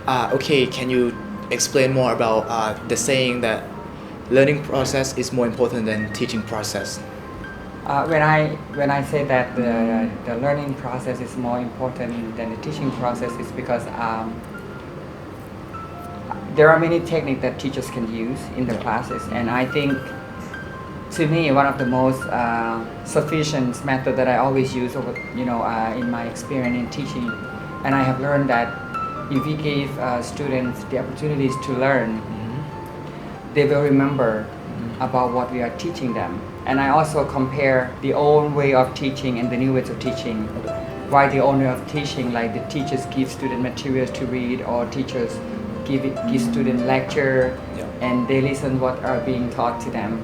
Okay, can you explain more about the saying that learning process is more important than teaching process? When I say that the learning process is more important than the teaching process, is because there are many techniques that teachers can use in the classes, and I think, to me, one of the most sufficient method that I always use over, in my experience in teaching, and I have learned that if we give students the opportunities to learn, they will remember about what we are teaching them. And I also compare the old way of teaching and the new ways of teaching. Why the old way of teaching, like the teachers give student materials to read, or teachers give student lecture, and they listen what are being taught to them.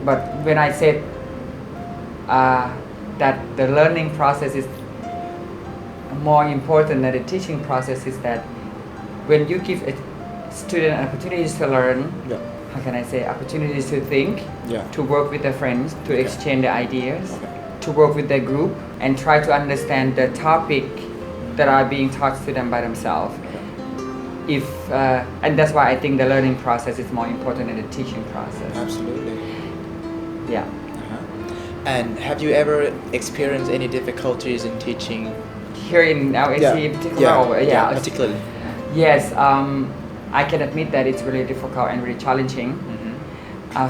But when I said that the learning process is more important than the teaching process, is that when you give a student opportunities to learn, how can I say, opportunities to think, to work with their friends, to exchange their ideas, to work with their group, and try to understand the topic that are being taught to them by themselves. And that's why I think the learning process is more important than the teaching process. Absolutely. Yeah. And have you ever experienced any difficulties in teaching? Here in LAC particularly? Particularly. Yes, I can admit that it's really difficult and really challenging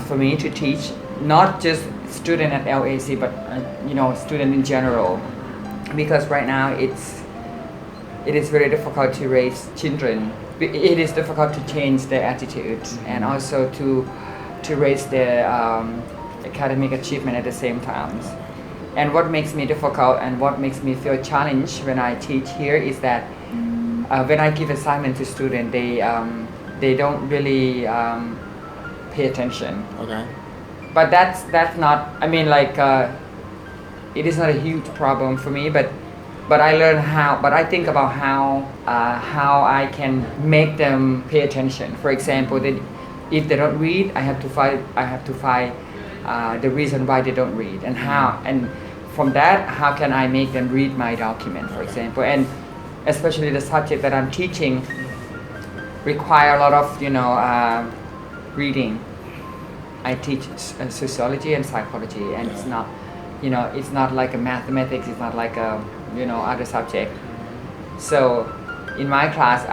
for me to teach, not just student at LAC, but student in general, because right now it is very difficult to raise children. It is difficult to change their attitude and also to raise their academic achievement at the same time. And what makes me difficult and what makes me feel challenged when I teach here is that when I give assignment to students, they don't really pay attention. Okay. But that's not. I mean, it is not a huge problem for me. But I learn how. But I think about how I can make them pay attention. For example, if they don't read, I have to find the reason why they don't read, and how. And from that, how can I make them read my document, for example? And especially the subject that I'm teaching require a lot of reading. I teach sociology and psychology, and it's not it's not like a mathematics, it's not like a other subject. So in my class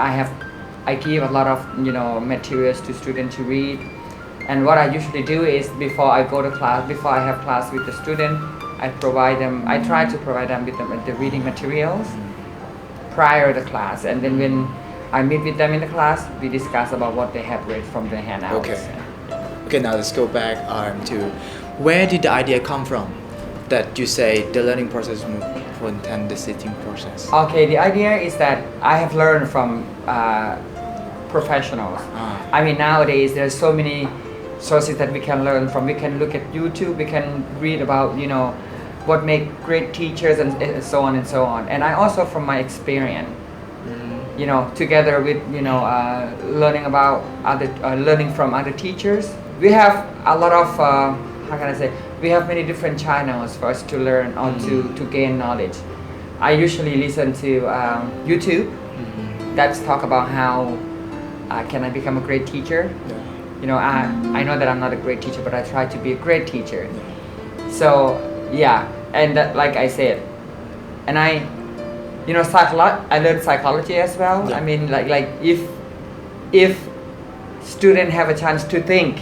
I give a lot of materials to students to read, and what I usually do is before I have class with the student, I try to provide them with the reading materials prior to the class, and then when I meet with them in the class, we discuss about what they have read from the handouts. Okay, now let's go back to where did the idea come from that you say the learning process is more important than the teaching process? Okay, the idea is that I have learned from professionals. I mean, nowadays there's so many sources that we can learn from. We can look at YouTube, we can read about what make great teachers and so on and so on. And I also, from my experience, together with learning about learning from other teachers, we have a lot of we have many different channels for us to learn or to gain knowledge. I usually listen to YouTube that's talk about how can I become a great teacher. I know that I'm not a great teacher, but I try to be a great teacher. So and like I said, and I learned psychology as well. I mean, like if students have a chance to think,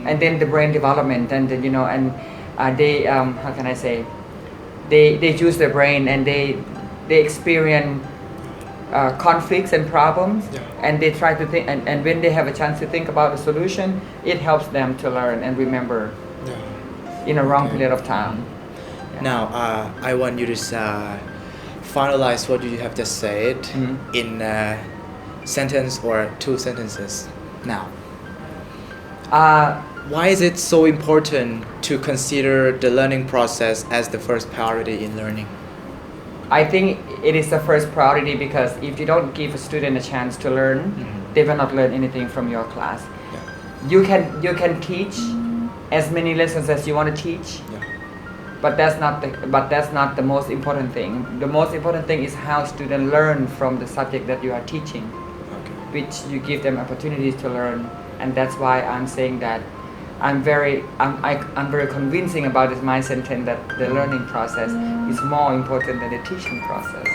and then the brain development, and they how can I say, they use their brain and they experience conflicts and problems, and they try to think, and when they have a chance to think about a solution, it helps them to learn and remember in a long period of time. Now I want you to finalize what you have just said in a sentence or two sentences. Now, why is it so important to consider the learning process as the first priority in learning? I think it is the first priority because if you don't give a student a chance to learn, they will not learn anything from your class. You can teach as many lessons as you want to teach, but that's not the most important thing. The most important thing is how students learn from the subject that you are teaching, which you give them opportunities to learn, and that's why I'm saying that I'm very convincing about this my sentence that the learning process is more important than the teaching process.